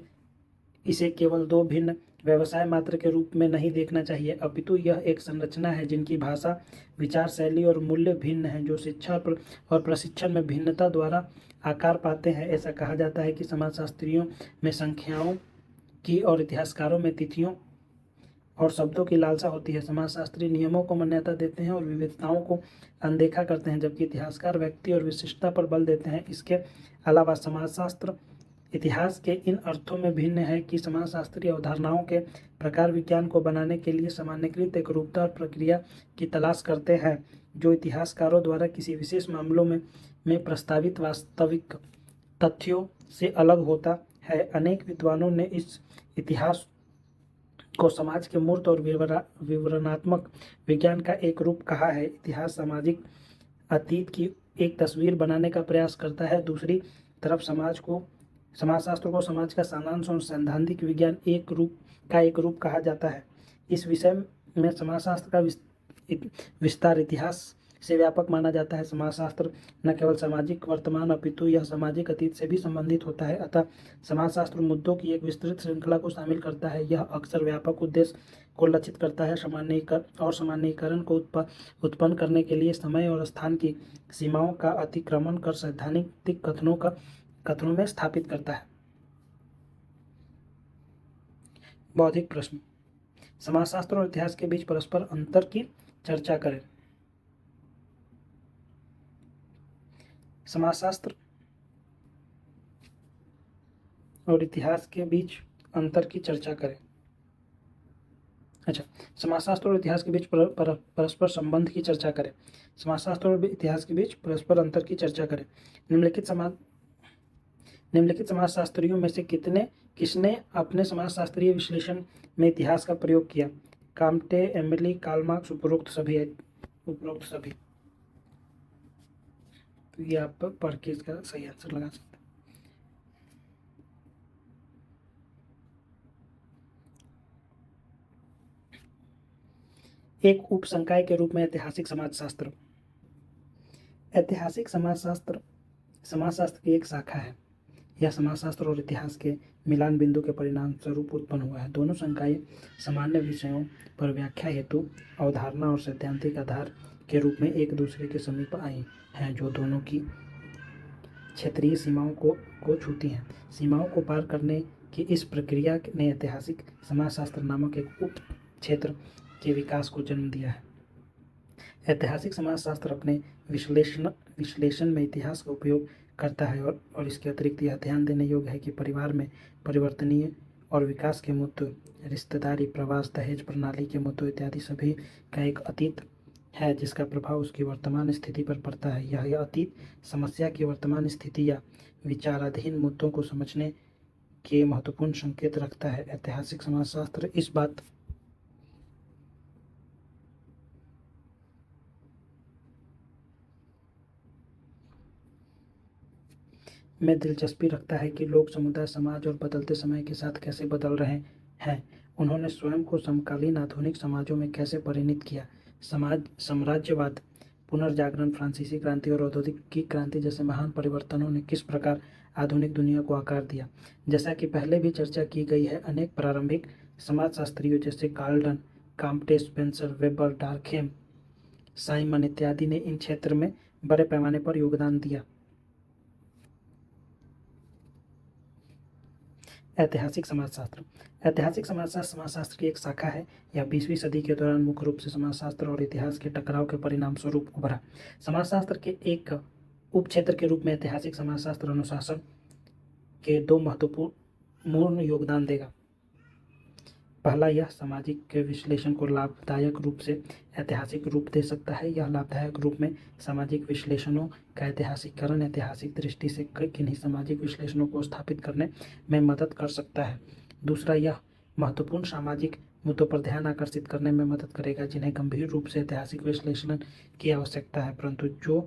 इसे केवल दो भिन्न व्यवसाय मात्र के रूप में नहीं देखना चाहिए, अपितु यह एक संरचना है जिनकी भाषा, विचार शैली और मूल्य भिन्न हैं, जो शिक्षा और प्रशिक्षण में भिन्नता द्वारा आकार पाते हैं। ऐसा कहा जाता है कि समाजशास्त्रियों में संख्याओं की और इतिहासकारों में तिथियों और शब्दों की लालसा होती है। समाजशास्त्री नियमों को मान्यता देते हैं और विविधताओं को अनदेखा करते हैं, जबकि इतिहासकार व्यक्ति और विशिष्टता पर बल देते हैं। इसके अलावा समाजशास्त्र इतिहास के इन अर्थों में भिन्न है कि समाजशास्त्रीय अवधारणाओं के प्रकार विज्ञान को बनाने के लिए सामान्यकृत एकरूपता और प्रक्रिया की तलाश करते हैं जो इतिहासकारों द्वारा किसी विशेष मामलों में प्रस्तावित वास्तविक तथ्यों से अलग होता है। अनेक विद्वानों ने इस इतिहास को समाज के मूर्त और विवरणात्मक विज्ञान का एक रूप कहा है। इतिहास सामाजिक अतीत की एक तस्वीर बनाने का प्रयास करता है। दूसरी तरफ समाजशास्त्र को समाज का सारांश और सैद्धांतिक विज्ञान एक रूप कहा जाता है। इस विषय में समाजशास्त्र का विस्तार इतिहास से व्यापक माना जाता है। समाजशास्त्र न केवल सामाजिक वर्तमान अपितु यह सामाजिक अतीत से भी संबंधित होता है। अतः समाजशास्त्र मुद्दों की एक विस्तृत श्रृंखला को शामिल करता है। यह अक्सर व्यापक उद्देश्य को लक्षित करता है, सामान्यीकरण को उत्पन्न करने के लिए समय और स्थान की सीमाओं का अतिक्रमण कर सैद्धांतिक कथनों में स्थापित करता है। बौद्धिक प्रश्न। समाजशास्त्र और इतिहास के बीच परस्पर अंतर की चर्चा करें। समाजशास्त्र और इतिहास के बीच अंतर की चर्चा करें। समाजशास्त्र और इतिहास के बीच परस्पर संबंध की चर्चा करें। समाजशास्त्र और इतिहास के बीच परस्पर अंतर की चर्चा करें। निम्नलिखित समाजशास्त्रियों में से किसने अपने समाजशास्त्रीय विश्लेषण में इतिहास का प्रयोग किया? काम्टे, एमिली, कार्ल मार्क्स, उपरोक्त सभी। तो ये आप पढ़ के इसका सही आंसर लगा सकते हैं। एक उपसंकाय के रूप में ऐतिहासिक समाजशास्त्र। ऐतिहासिक समाजशास्त्र की एक शाखा है यह समाजशास्त्र और इतिहास के मिलान बिंदु के परिणाम स्वरूप उत्पन्न हुआ है। दोनों संकाय सामान्य विषयों पर व्याख्या हेतु अवधारणा और सैद्धांतिक आधार के रूप में एक दूसरे के समीप आई हैं, जो दोनों की क्षेत्रीय सीमाओं को छूती हैं। सीमाओं को पार करने की इस प्रक्रिया ने ऐतिहासिक समाजशास्त्र नामक एक उप क्षेत्र के विकास को जन्म दिया है। ऐतिहासिक समाजशास्त्र अपने विश्लेषण में इतिहास का उपयोग करता है और इसके अतिरिक्त यह ध्यान देने योग्य है कि परिवार में परिवर्तनीय और विकास के मुद्दों, रिश्तेदारी, प्रवास, दहेज प्रणाली के मुद्दों इत्यादि सभी का एक अतीत है जिसका प्रभाव उसकी वर्तमान स्थिति पर पड़ता है। यह अतीत समस्या की वर्तमान स्थिति या विचाराधीन मुद्दों को समझने के महत्वपूर्ण संकेत रखता है। ऐतिहासिक समाजशास्त्र इस बात में दिलचस्पी रखता है कि लोग, समुदाय, समाज और बदलते समय के साथ कैसे बदल रहे हैं। उन्होंने स्वयं को समकालीन आधुनिक समाजों में कैसे परिणत किया। साम्राज्यवाद, पुनर्जागरण, फ्रांसीसी क्रांति और औद्योगिक क्रांति जैसे महान परिवर्तनों ने किस प्रकार आधुनिक दुनिया को आकार दिया। जैसा कि पहले भी चर्चा की गई है, अनेक प्रारंभिक समाजशास्त्रियों जैसे Carlton, Comte, Spencer, Weber, Durkheim, Simon इत्यादि ने इन क्षेत्र में बड़े पैमाने पर योगदान दिया। ऐतिहासिक समाजशास्त्र समाजशास्त्र की एक शाखा है। यह 20वीं सदी के दौरान मुख्य रूप से समाजशास्त्र और इतिहास के टकराव के परिणाम स्वरूप उभरा। समाजशास्त्र के एक उपक्षेत्र के रूप में ऐतिहासिक समाजशास्त्र अनुशासन के दो महत्वपूर्ण योगदान देगा। पहला, यह सामाजिक विश्लेषण को लाभदायक रूप से ऐतिहासिक रूप दे सकता है। यह लाभदायक रूप में सामाजिक विश्लेषणों का ऐतिहासिकरण ऐतिहासिक दृष्टि से किन्हीं सामाजिक विश्लेषणों को स्थापित करने में मदद कर सकता है। दूसरा, यह महत्वपूर्ण सामाजिक मुद्दों पर ध्यान आकर्षित करने में मदद करेगा जिन्हें गंभीर रूप से ऐतिहासिक विश्लेषण की आवश्यकता है, परंतु जो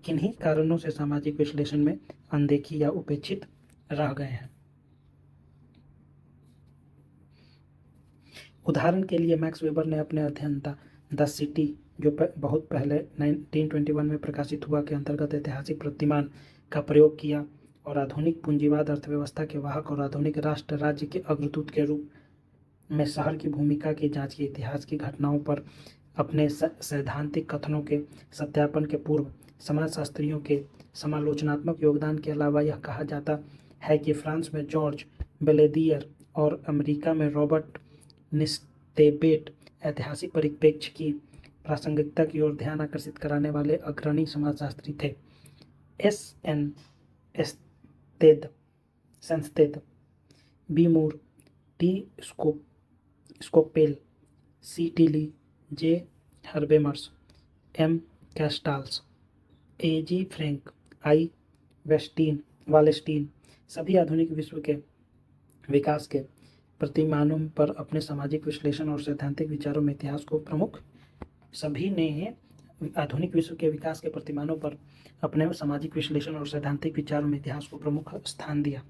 किन्हीं कारणों से सामाजिक विश्लेषण में अनदेखी या उपेक्षित रह गए हैं। उदाहरण के लिए मैक्स वेबर ने अपने अध्ययन द सिटी, जो बहुत पहले 1921 में प्रकाशित हुआ, के अंतर्गत ऐतिहासिक प्रतिमान का प्रयोग किया और आधुनिक पूंजीवाद अर्थव्यवस्था के वाहक और आधुनिक राष्ट्र राज्य के अग्रदूत के रूप में शहर की भूमिका की जांच की। इतिहास की घटनाओं पर अपने सैद्धांतिक कथनों के सत्यापन के पूर्व समाजशास्त्रियों के समालोचनात्मक योगदान के अलावा यह कहा जाता है कि फ्रांस में जॉर्ज बेलेदियर और अमेरिका में रॉबर्ट निस्तेबेट ऐतिहासिक परिप्रेक्ष्य की प्रासंगिकता की ओर ध्यान आकर्षित कराने वाले अग्रणी समाजशास्त्री थे। S.N. Eisenstadt, B Moore, T Skocpol, C. Tilly, J. हर्बेमर्स, M. Castells, A.G. Frank, I. Wallerstein सभी आधुनिक विश्व के विकास के प्रतिमानों पर अपने सामाजिक विश्लेषण और सैद्धांतिक विचारों में इतिहास को प्रमुख सभी ने आधुनिक विश्व के विकास के प्रतिमानों पर अपने सामाजिक विश्लेषण और सैद्धांतिक विचारों में इतिहास को प्रमुख स्थान दिया।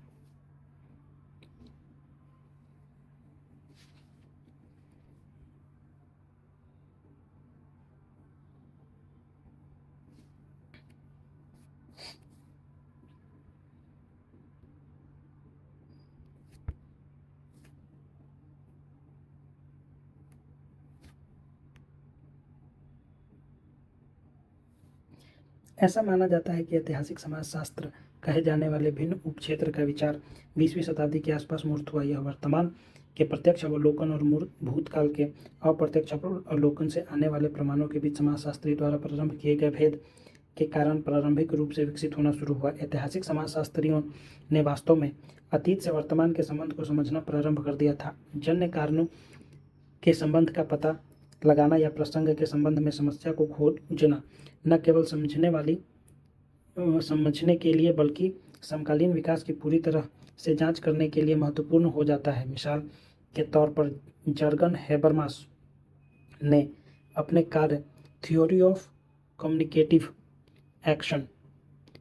ऐसा माना जाता है कि ऐतिहासिक समाजशास्त्र कहे जाने वाले भिन्न उपक्षेत्र का विचार 20वीं शताब्दी के आसपास मूर्त हुआ। यह वर्तमान के प्रत्यक्ष अवलोकन और भूतकाल के अप्रत्यक्ष अवलोकन से आने वाले प्रमाणों के बीच समाजशास्त्री द्वारा प्रारंभ किए गए भेद के कारण प्रारंभिक रूप से विकसित होना शुरू हुआ। ऐतिहासिक समाजशास्त्रियों ने वास्तव में अतीत से वर्तमान के संबंध को समझना प्रारंभ कर दिया था। जन्य कारणों के संबंध का पता लगाना या प्रसंग के संबंध में समस्या को खोजना न केवल समझने के लिए बल्कि समकालीन विकास की पूरी तरह से जांच करने के लिए महत्वपूर्ण हो जाता है। मिसाल के तौर पर जर्गन हेबरमास ने अपने कार्य थ्योरी ऑफ कम्युनिकेटिव एक्शन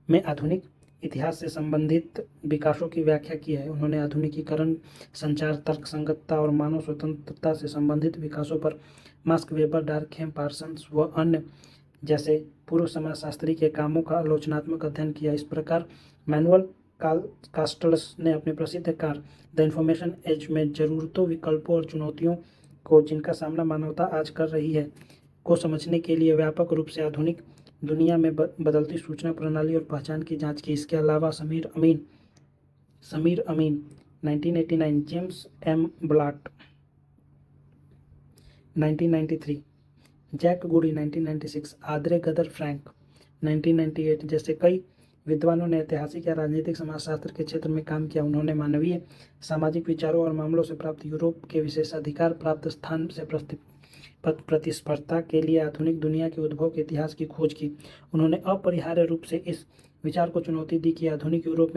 में आधुनिक इतिहास से संबंधित विकासों की व्याख्या की है। उन्होंने आधुनिकीकरण, संचार, तर्कसंगतता और मानव स्वतंत्रता से संबंधित विकासों पर मार्क्स वेबर, डार्कहेम, पार्सन्स व अन्य जैसे पूर्व समाजशास्त्री के कामों का आलोचनात्मक अध्ययन किया। इस प्रकार मैनुअल कास्टल्स ने अपनी प्रसिद्ध कार द इंफॉर्मेशन एज में जरूरतों, विकल्पों और चुनौतियों को जिनका सामना मानवता आज कर रही है को समझने के लिए व्यापक रूप से आधुनिक दुनिया में बदलती सूचना प्रणाली और पहचान की जांच की। इसके अलावा समीर अमीन 1989, जेम्स एम ब्लाट 1993, जैक गुडी 1996, आद्रे गदर फ्रैंक 1998 जैसे कई विद्वानों ने ऐतिहासिक या राजनीतिक समाजशास्त्र के क्षेत्र में काम किया। उन्होंने मानवीय सामाजिक विचारों और मामलों से प्राप्त यूरोप के विशेषाधिकार प्राप्त स्थान से प्रतिस्पर्धा के लिए आधुनिक दुनिया के उद्भव के इतिहास की खोज की। उन्होंने अपरिहार्य रूप से इस विचार को चुनौती दी कि आधुनिकता यूरोप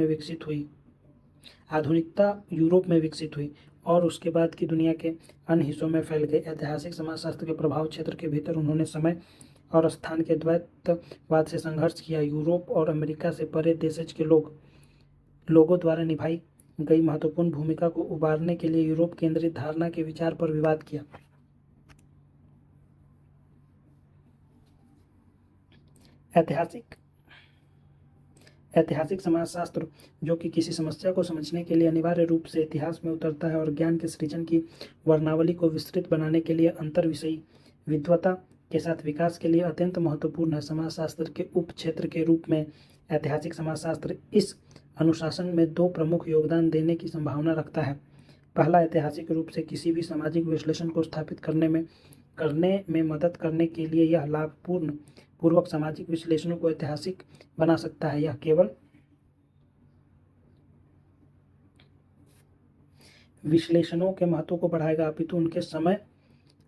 में विकसित हुई और उसके बाद की दुनिया के अन्य हिस्सों में फैल गई। ऐतिहासिक समाजशास्त्र के प्रभाव क्षेत्र के भीतर उन्होंने समय और स्थान के द्वैतवाद से संघर्ष किया। यूरोप और अमेरिका से परे देशज के लोगों द्वारा निभाई गई महत्वपूर्ण भूमिका को उबारने के लिए यूरोप केंद्रित धारणा के विचार पर विवाद किया। ऐतिहासिक समाजशास्त्र, जो कि किसी समस्या को समझने के लिए अनिवार्य रूप से इतिहास में उतरता है और ज्ञान के सृजन की वर्णावली को विस्तृत बनाने के लिए अंतर्विषयी विद्वता के साथ विकास के लिए अत्यंत महत्वपूर्ण है। समाजशास्त्र के उप क्षेत्र के रूप में ऐतिहासिक समाजशास्त्र इस अनुशासन में दो प्रमुख योगदान देने की संभावना रखता है। पहला, ऐतिहासिक रूप से किसी भी सामाजिक विश्लेषण को स्थापित करने में मदद करने के लिए यह लाभपूर्वक सामाजिक विश्लेषणों को ऐतिहासिक बना सकता है। यह केवल विश्लेषणों के महत्व को बढ़ाएगा अपितु उनके समय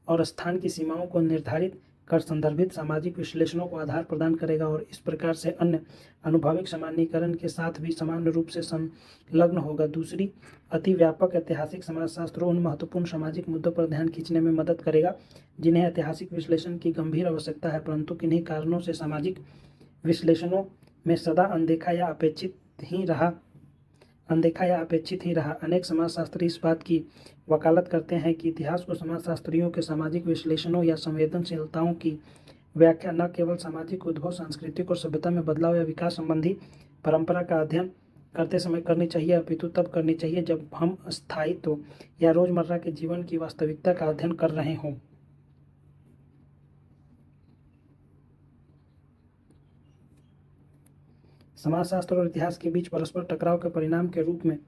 और स्थान की सीमाओं को निर्धारित कर संदर्भित सामाजिक विश्लेषणों को आधार प्रदान करेगा और इस प्रकार से अन्य अनुभविक सामान्यीकरण के साथ भी समान रूप से संलग्न होगा। दूसरी, अति व्यापक ऐतिहासिक समाजशास्त्र उन महत्वपूर्ण सामाजिक मुद्दों पर ध्यान खींचने में मदद करेगा जिन्हें ऐतिहासिक विश्लेषण की गंभीर आवश्यकता है, परंतु किन्हीं कारणों से सामाजिक विश्लेषणों में सदा अनदेखा या अपेक्षित ही रहा। अनेक समाजशास्त्री इस बात की वकालत करते हैं कि इतिहास को समाजशास्त्रियों के सामाजिक विश्लेषणों या संवेदनशीलताओं की व्याख्या न केवल सामाजिक उद्भव, सांस्कृतिक और सभ्यता में बदलाव या विकास संबंधी परंपरा का अध्ययन करते समय करनी चाहिए, अपितु तब करनी चाहिए जब हम स्थायित्व या रोजमर्रा के जीवन की वास्तविकता का अध्ययन कर रहे हों। समाजशास्त्र और इतिहास के बीच परस्पर टकराव के परिणाम के रूप में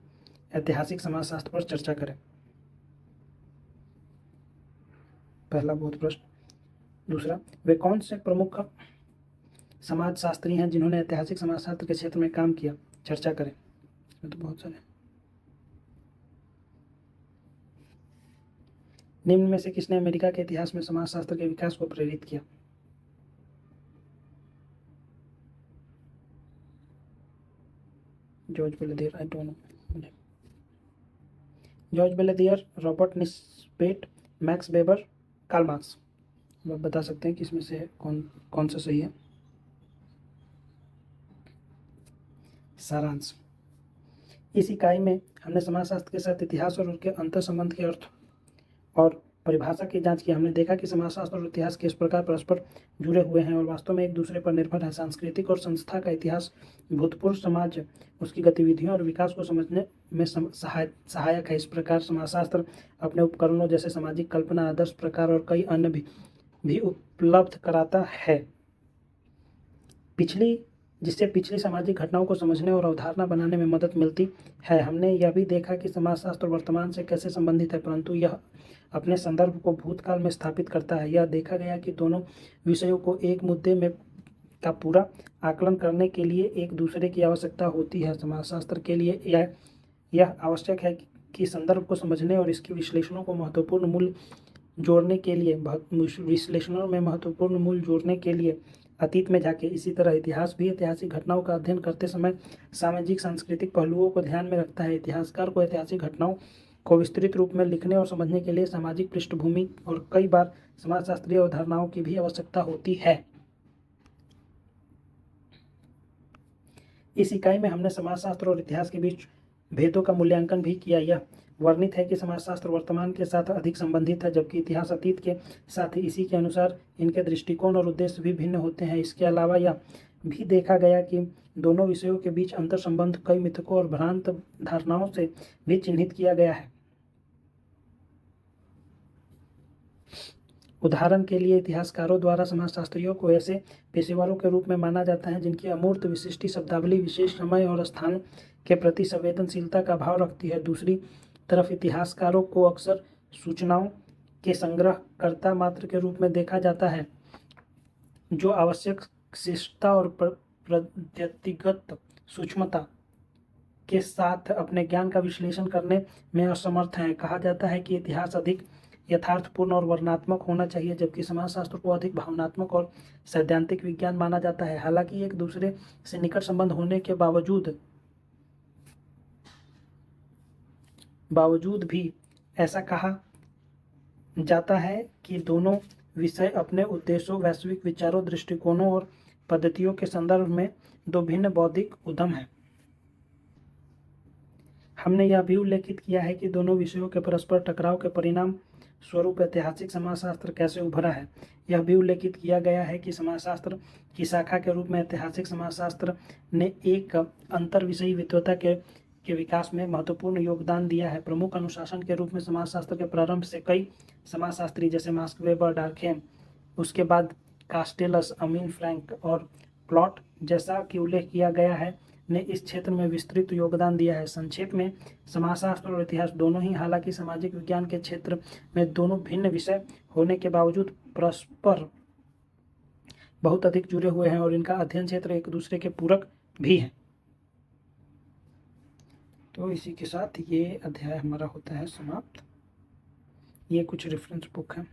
ऐतिहासिक समाजशास्त्र पर चर्चा करें। पहला बहुत प्रश्न। दूसरा, वे कौन से प्रमुख समाजशास्त्री हैं जिन्होंने ऐतिहासिक समाजशास्त्र के क्षेत्र में काम किया? चर्चा करें। तो बहुत सारे। निम्न में से किसने अमेरिका के इतिहास में समाजशास्त्र के विकास को प्रेरित किया? George Balandier, I don't know. George Balandier, Robert Nisbet, Max Weber, Karl Marx. आप बता सकते हैं कि इसमें से कौन सा सही है? सारांश। इस इकाई में हमने समाजशास्त्र के साथ इतिहास और उनके अंतर संबंध के अर्थ और परिभाषा की जांच की। हमने देखा कि समाजशास्त्र और इतिहास किस प्रकार परस्पर जुड़े हुए हैं और वास्तव में एक दूसरे पर निर्भर है। सांस्कृतिक और संस्था का इतिहास भूतपूर्व समाज, उसकी गतिविधियों और विकास को समझने में सहायक है। इस प्रकार समाजशास्त्र अपने उपकरणों जैसे सामाजिक कल्पना, आदर्श प्रकार और कई अन्य भी उपलब्ध कराता है जिससे पिछली सामाजिक घटनाओं को समझने और अवधारणा बनाने में मदद मिलती है। हमने यह भी देखा कि समाजशास्त्र वर्तमान से कैसे संबंधित है, परंतु यह अपने संदर्भ को भूतकाल में स्थापित करता है। यह देखा गया कि दोनों विषयों को एक मुद्दे में का पूरा आकलन करने के लिए एक दूसरे की आवश्यकता होती है। समाजशास्त्र के लिए यह आवश्यक है कि संदर्भ को समझने और इसके विश्लेषणों में महत्वपूर्ण मूल्य जोड़ने के लिए अतीत में जाके। इसी तरह इतिहास भी ऐतिहासिक घटनाओं का अध्ययन करते समय सामाजिक सांस्कृतिक पहलुओं को ध्यान में रखता है। इतिहासकार को ऐतिहासिक घटनाओं को विस्तृत रूप में लिखने और समझने के लिए सामाजिक पृष्ठभूमि और कई बार समाजशास्त्रीय अवधारणाओं की भी आवश्यकता होती है। इस इकाई में हमने समाजशास्त्र और इतिहास के बीच भेदों का मूल्यांकन भी किया। यह वर्णित है कि समाजशास्त्र वर्तमान के साथ अधिक संबंधित है, जबकि इतिहास अतीत के साथ। इसी के अनुसार इनके दृष्टिकोण और उद्देश्य भी भिन्न होते हैं। इसके अलावा यह भी देखा गया कि दोनों विषयों के बीच अंतर संबंध कई मिथकों और भ्रांत धारणाओं से भी चिन्हित किया गया है। उदाहरण के लिए इतिहासकारों द्वारा समाजशास्त्रियों को ऐसे पेशेवरों के रूप में माना जाता है जिनकी अमूर्त विशिष्ट शब्दावली विशेष समय और स्थान के प्रति संवेदनशीलता का भाव रखती है। दूसरी तरफ इतिहासकारों को अक्सर सूचनाओं के संग्रहकर्ता मात्र के रूप में देखा जाता है, जो आवश्यक शिष्टता और व्यक्तिगत सूक्ष्मता के साथ अपने ज्ञान का विश्लेषण करने में असमर्थ हैं। कहा जाता है कि इतिहास अधिक यथार्थपूर्ण और वर्णनात्मक होना चाहिए, जबकि समाजशास्त्र को अधिक भावनात्मक और सैद्धांतिक विज्ञान माना जाता है। हालांकि एक दूसरे से निकट संबंध होने के बावजूद भी ऐसा कहा जाता है कि दोनों विषय अपने उद्देश्यों, वैश्विक विचारों, दृष्टिकोणों और पद्धतियों के संदर्भ में दो भिन्न बौद्धिक उद्यम हैं। हमने यह भी उल्लेखित किया है कि दोनों विषयों के परस्पर टकराव के परिणाम स्वरूप ऐतिहासिक समाजशास्त्र कैसे उभरा है। यह भी उल्लेखित किया गया है कि समाजशास्त्र की शाखा के रूप में ऐतिहासिक समाजशास्त्र ने एक अंतर विषयी विद्वता के विकास में महत्वपूर्ण योगदान दिया है। प्रमुख अनुशासन के रूप में समाजशास्त्र के प्रारंभ से कई समाजशास्त्री जैसे मार्क्स वेबर, डार्खेम, उसके बाद कास्टेलस, अमीन फ्रैंक और प्लॉट, जैसा कि उल्लेख किया गया है, ने इस क्षेत्र में विस्तृत योगदान दिया है। संक्षेप में समाजशास्त्र और इतिहास दोनों ही, हालांकि सामाजिक विज्ञान के क्षेत्र में दोनों भिन्न विषय होने के बावजूद, परस्पर बहुत अधिक जुड़े हुए हैं और इनका अध्ययन क्षेत्र एक दूसरे के पूरक भी हैं। तो इसी के साथ ये अध्याय हमारा होता है समाप्त। ये कुछ रेफरेंस बुक है।